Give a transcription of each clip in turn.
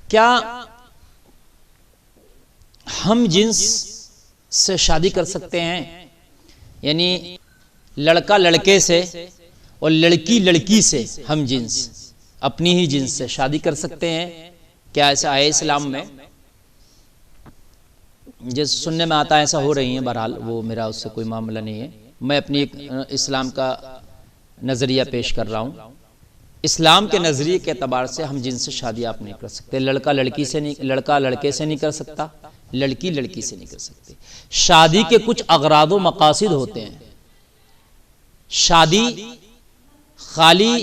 کیا ہم جنس سے شادی کر سکتے ہیں؟ یعنی لڑکا لڑکے سے اور لڑکی لڑکی سے ہم جنس اپنی ہی جنس سے شادی کر سکتے ہیں؟ کیا ایسا ہے اسلام میں؟ جیسے سننے میں آتا ہے ایسا ہو رہی ہیں، بہرحال وہ میرا اس سے کوئی معاملہ نہیں ہے، میں اپنی ایک اسلام کا نظریہ پیش کر رہا ہوں۔ اسلام کے نظریے کے اعتبار سے ہم جنس سے شادی آپ نہیں کر سکتے، لڑکا لڑکی سے نہیں، لڑکا لڑکے سے نہیں کر سکتا، لڑکی لڑکی سے نہیں کر سکتے۔ شادی کے کچھ اغراض و مقاصد ہوتے ہیں۔ شادی خالی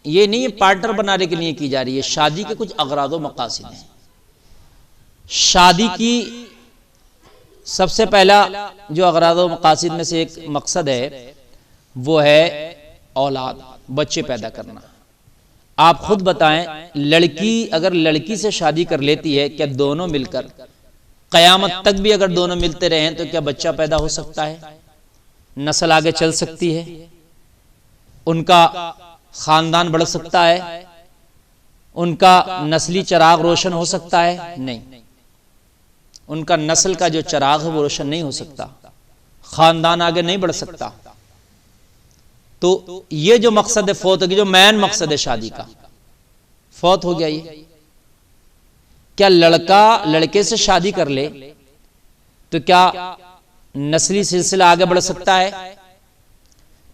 یہ نہیں پارٹنر بنانے کے لیے کی جا رہی ہے، شادی کے کچھ اغراض و مقاصد ہیں۔ شادی کی سب سے پہلا جو اغراض و مقاصد میں سے ایک مقصد ہے وہ ہے اولاد، بچے پیدا کرنا۔ آپ خود بتائیں، لڑکی اگر لڑکی سے شادی کر لیتی ہے، کیا دونوں مل کر قیامت تک بھی اگر دونوں ملتے رہیں تو کیا بچہ پیدا ہو سکتا ہے؟ نسل آگے چل سکتی ہے؟ ان کا خاندان بڑھ سکتا ہے؟ ان کا نسلی چراغ روشن ہو سکتا ہے؟ نہیں، ان کا نسل کا جو چراغ ہے وہ روشن نہیں ہو سکتا، خاندان آگے نہیں بڑھ سکتا۔ تو یہ جو مقصد ہے فوت ہو گیا، جو مین مقصد ہے شادی کا فوت ہو گیا۔ یہ کیا لڑکا لڑکے سے شادی کر لے تو کیا نسلی سلسلہ آگے بڑھ سکتا ہے؟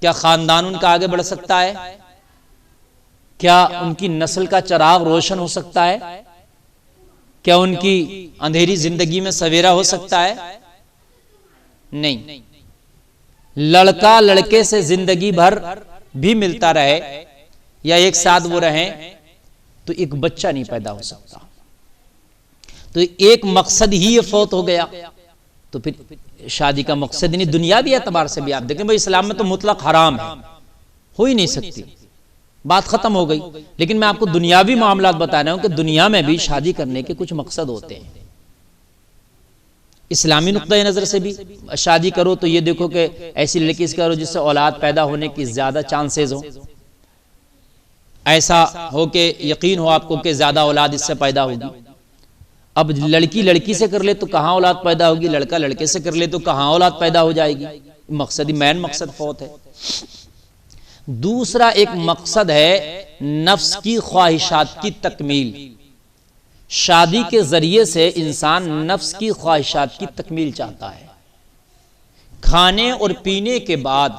کیا خاندان ان کا آگے بڑھ سکتا ہے؟ کیا ان کی نسل کا چراغ روشن ہو سکتا ہے؟ کیا ان کی اندھیری زندگی میں سویرا ہو سکتا ہے؟ نہیں۔ لڑکا لڑکے سے زندگی بھر بھی ملتا رہے یا ایک ساتھ وہ رہیں تو ایک بچہ نہیں پیدا ہو سکتا۔ تو ایک مقصد ہی یہ فوت ہو گیا، تو پھر شادی کا مقصد نہیں، دنیاوی اعتبار سے بھی آپ دیکھیں بھائی اسلام میں تو مطلق حرام ہے، ہو ہی نہیں سکتی، بات ختم ہو گئی۔ لیکن میں آپ کو دنیاوی معاملات بتا رہا ہوں کہ دنیا میں بھی شادی کرنے کے کچھ مقصد ہوتے ہیں۔ اسلامی نقطۂ نظر سے بھی شادی کرو تو یہ دیکھو کہ ایسی لڑکی سے کرو جس سے اولاد پیدا ہونے کی زیادہ چانسز ہو، ایسا ہو کہ یقین ہو آپ کو کہ زیادہ اولاد اس سے پیدا ہوگی۔ اب لڑکی لڑکی سے کر لے تو کہاں اولاد پیدا ہوگی، لڑکا لڑکے سے کر لے تو کہاں اولاد پیدا ہو جائے گی، مقصد مین مقصد فوت ہے۔ دوسرا ایک مقصد ہے نفس کی خواہشات کی تکمیل۔ شادی کے ذریعے سے انسان نفس کی خواہشات کی تکمیل چاہتا ہے۔ کھانے اور پینے کے بعد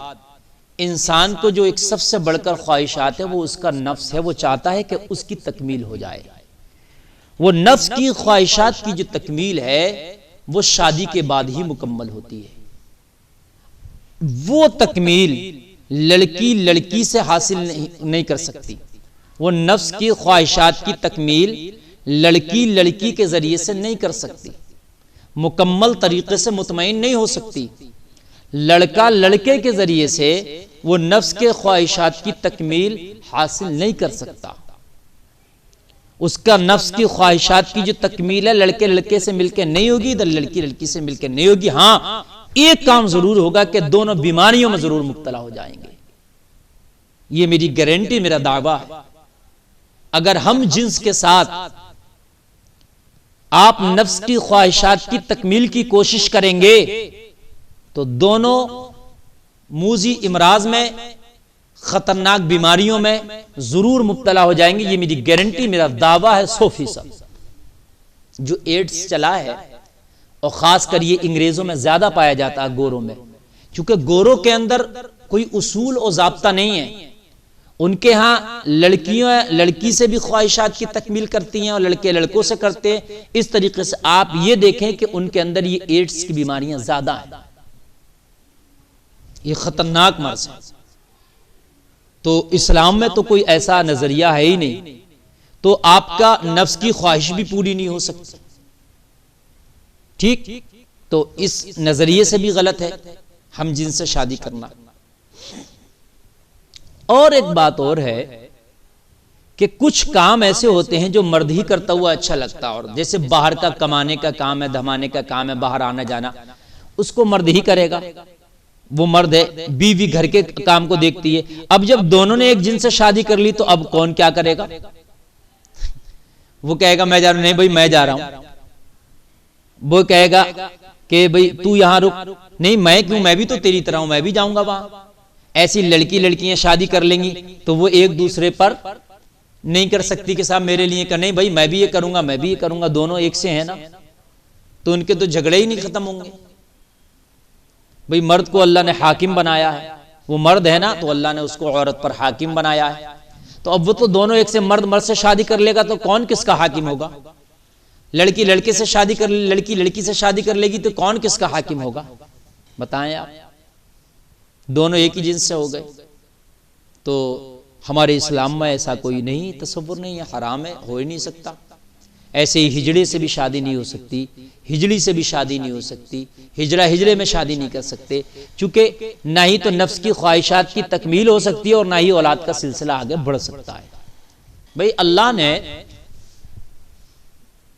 انسان کو جو ایک سب سے بڑھ کر خواہشات ہے وہ اس کا نفس ہے، وہ چاہتا ہے کہ اس کی تکمیل ہو جائے۔ وہ نفس کی خواہشات کی جو تکمیل ہے وہ شادی کے بعد ہی مکمل ہوتی ہے۔ وہ تکمیل لڑکی لڑکی سے حاصل نہیں کر سکتی، وہ نفس کی خواہشات کی تکمیل لڑکی لڑکی کے ذریعے سے نہیں کر سکتی، مکمل طریقے سے مطمئن نہیں ہو سکتی۔ لڑکا لڑکے کے ذریعے سے وہ نفس کے خواہشات کی تکمیل حاصل نہیں کر سکتا۔ اس کا نفس کی خواہشات کی جو تکمیل ہے لڑکے لڑکے سے مل کے نہیں ہوگی، ادھر لڑکی لڑکی سے مل کے نہیں ہوگی۔ ہاں ایک کام ضرور ہوگا کہ دونوں بیماریوں میں ضرور مبتلا ہو جائیں گے، یہ میری گارنٹی، میرا دعویٰ ہے۔ اگر ہم جنس کے ساتھ آپ نفس کی خواہشات کی تکمیل کی کوشش کریں گے تو دونوں موذی امراض میں، خطرناک بیماریوں میں ضرور مبتلا ہو جائیں گے، یہ میری گارنٹی، میرا دعویٰ ہے 100%۔ جو ایڈز چلا ہے اور خاص کر یہ انگریزوں میں زیادہ پایا جاتا ہے، گوروں میں، کیونکہ گوروں کے اندر کوئی اصول اور ضابطہ نہیں ہے۔ ان کے ہاں لڑکیاں لڑکی سے بھی خواہشات کی تکمیل کرتی ہیں اور لڑکے لڑکوں سے کرتے ہیں۔ اس طریقے سے آپ یہ دیکھیں کہ ان کے اندر یہ ایڈز کی بیماریاں زیادہ ہیں، یہ خطرناک مرض ہے۔ تو اسلام میں تو کوئی ایسا نظریہ ہے ہی نہیں، تو آپ کا نفس کی خواہش بھی پوری نہیں ہو سکتی، ٹھیک؟ تو اس نظریے سے بھی غلط ہے ہم جن سے شادی کرنا۔ اور ایک بات اور ہے کہ کچھ کام ایسے ہوتے ہیں جو مرد ہی کرتا ہوا اچھا لگتا، اور جیسے باہر کا کمانے کا کام ہے، دھمانے کا کام ہے، باہر آنا جانا، اس کو مرد ہی کرے گا، وہ مرد ہے۔ بیوی گھر کے کام کو دیکھتی ہے۔ اب جب دونوں نے ایک جن سے شادی کر لی تو اب کون کیا کرے گا؟ وہ کہے گا میں جا رہا ہوں، نہیں بھائی میں جا رہا ہوں. وہ کہے گا کہ بھائی تو یہاں رک، نہیں میں کیوں، میں بھی تو تیری طرح ہوں، میں بھی جاؤں گا وہاں. ایسی لڑکیاں شادی کر لیں گی تو وہ ایک دوسرے پر نہیں کر سکتی کہ صاحب میرے لیے کہ نہیں بھائی میں بھی یہ کروں گا، میں بھی یہ کروں گا، دونوں ایک سے ہیں نا، تو ان کے تو جھگڑے ہی نہیں ختم ہوں گے. بھائی مرد کو اللہ نے حاکم بنایا ہے، وہ مرد ہے نا تو اللہ نے اس کو عورت پر حاکم بنایا ہے. تو اب وہ تو دونوں ایک سے، مرد سے شادی کر لے گا تو کون کس کا حاکم ہوگا؟ لڑکی لڑکے سے شادی کر، لڑکی لڑکی سے شادی کر لے گی تو کون کس کا حاکم ہوگا؟ بتائیں آپ. دونوں ایک ہی جنس سے ہو گئے. تو ہمارے اسلام میں ایسا کوئی نہیں، تصور نہیں ہے، حرام ہے، ہو ہی نہیں سکتا. ایسے ہی ہجڑے سے بھی شادی نہیں ہو سکتی، ہجڑی سے بھی شادی نہیں ہو سکتی، ہجڑے میں شادی نہیں کر سکتے، چونکہ نہ ہی تو نفس کی خواہشات کی تکمیل ہو سکتی ہے اور نہ ہی اولاد کا سلسلہ آگے بڑھ سکتا ہے. بھئی اللہ نے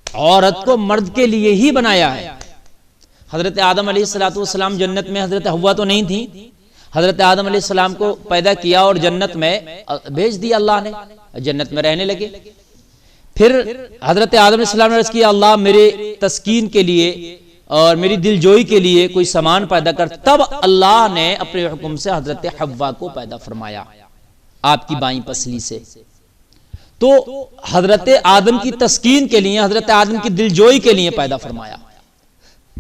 عورت کو مرد کے لیے ہی بنایا ہے. حضرت آدم علیہ السلام جنت میں، حضرت حوا تو نہیں تھی، حضرت آدم علیہ السلام کو پیدا کیا اور جنت میں بھیج دیا اللہ نے، جنت میں رہنے لگے. پھر حضرت آدم علیہ السلام نے عرض کیا اللہ میرے تسکین کے لیے اور میری دل جوئی کے لیے کوئی سامان پیدا کر. تب اللہ نے اپنے حکم سے حضرت حوا کو پیدا فرمایا آپ کی بائیں پسلی سے. تو حضرت آدم کی تسکین کے لیے، حضرت آدم کی دل جوئی کے لیے پیدا فرمایا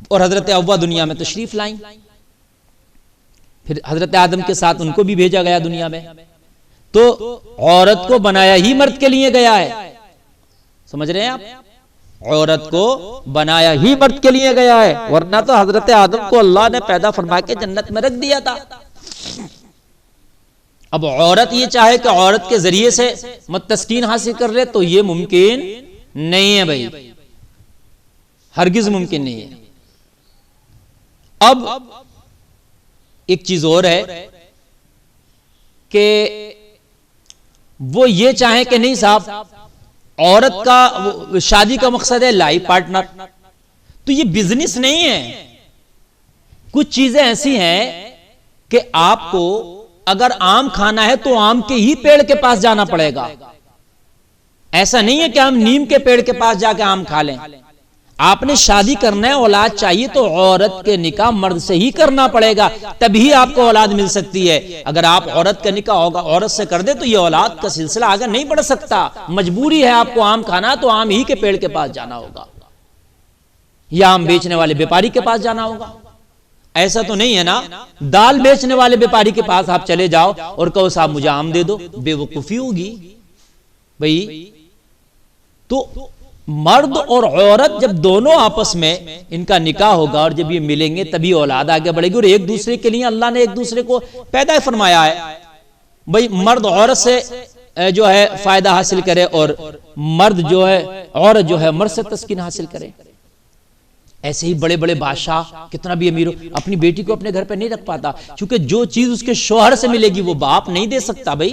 اور حضرت حوا دنیا میں تشریف لائیں. پھر حضرت آدم کے ساتھ ان کو بھی بھیجا گیا دنیا میں. تو عورت کو بنایا ہی مرد کے لیے گیا ہے. سمجھ رہے ہیں آپ؟ عورت کو بنایا ہی مرد کے لیے گیا ہے، ورنہ تو حضرت آدم کو اللہ نے پیدا فرما کے جنت میں رکھ دیا تھا. اب عورت یہ چاہے کہ عورت کے ذریعے سے تسکین حاصل کر لے تو یہ ممکن نہیں ہے بھائی، ہرگز ممکن نہیں ہے. اب ایک چیز اور ہے کہ وہ یہ چاہیں کہ نہیں صاحب عورت کا شادی کا مقصد ہے لائف پارٹنر، تو یہ بزنس نہیں ہے. کچھ چیزیں ایسی ہیں کہ آپ کو اگر آم کھانا ہے تو آم کے ہی پیڑ کے پاس جانا پڑے گا. ایسا نہیں ہے کہ ہم نیم کے پیڑ کے پاس جا کے آم کھا لیں. آپ نے شادی کرنا ہے، اولاد چاہیے تو عورت کے نکاح مرد سے ہی کرنا پڑے گا، تبھی آپ کو اولاد مل سکتی ہے. اگر آپ عورت کا نکاح ہوگا عورت سے کر دے تو یہ اولاد کا سلسلہ آگے نہیں بڑھ سکتا. مجبوری ہے آپ کو آم کھانا تو آم ہی کے پیڑ کے پاس جانا ہوگا یا آم بیچنے والے بیپاری کے پاس جانا ہوگا. ایسا تو نہیں ہے نا دال بیچنے والے بیپاری کے پاس آپ چلے جاؤ اور کہو صاحب مجھے آم دے دو، بے وقوفی ہوگی بھئی. تو مرد اور عورت جب دونوں آپس میں ان کا نکاح ہوگا اور جب یہ ملیں گے تبھی اولاد آگے بڑھے گی. اور ایک دوسرے کے لیے اللہ نے ایک دوسرے کو پیدا فرمایا ہے بھئی، مرد عورت سے جو ہے فائدہ حاصل کرے اور مرد جو ہے عورت جو ہے مرد سے تسکین حاصل کرے. ایسے ہی بڑے بڑے بادشاہ کتنا بھی امیر ہو اپنی بیٹی کو اپنے گھر پہ نہیں رکھ پاتا، چونکہ جو چیز اس کے شوہر سے ملے گی وہ باپ نہیں دے سکتا بھائی.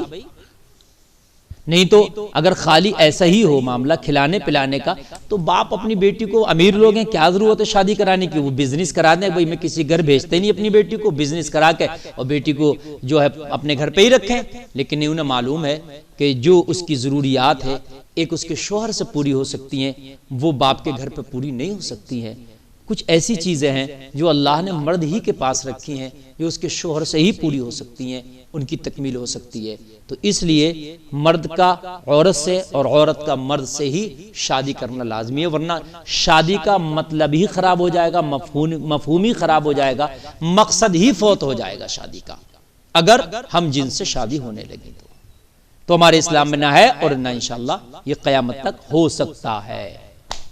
نہیں تو اگر خالی ایسا ہی ہو معاملہ کھلانے پلانے کا تو باپ اپنی بیٹی کو، امیر لوگ ہیں کیا ضرورت ہے شادی کرانے کی، وہ بزنس کرا دیں. بھائی میں کسی گھر بھیجتے نہیں اپنی بیٹی کو، بزنس کرا کے اور بیٹی کو جو ہے اپنے گھر پہ ہی رکھیں. لیکن انہیں معلوم ہے کہ جو اس کی ضروریات ہے ایک اس کے شوہر سے پوری ہو سکتی ہیں، وہ باپ کے گھر پہ پوری نہیں ہو سکتی ہیں. کچھ ایسی چیزیں ہیں جو اللہ نے مرد ہی کے پاس رکھی ہیں جو اس کے شوہر سے ہی پوری ہو سکتی ہیں، ان کی تکمیل ہو سکتی ہے. تو اس لیے مرد کا عورت سے اور عورت کا مرد سے ہی شادی کرنا لازمی ہے، ورنہ شادی کا مطلب ہی خراب ہو جائے گا، مفہوم ہی خراب ہو جائے گا، مقصد ہی فوت ہو جائے گا شادی کا اگر ہم جن سے شادی ہونے لگے. تو ہمارے اسلام میں نہ ہے اور نہ انشاءاللہ یہ قیامت تک ہو سکتا ہے.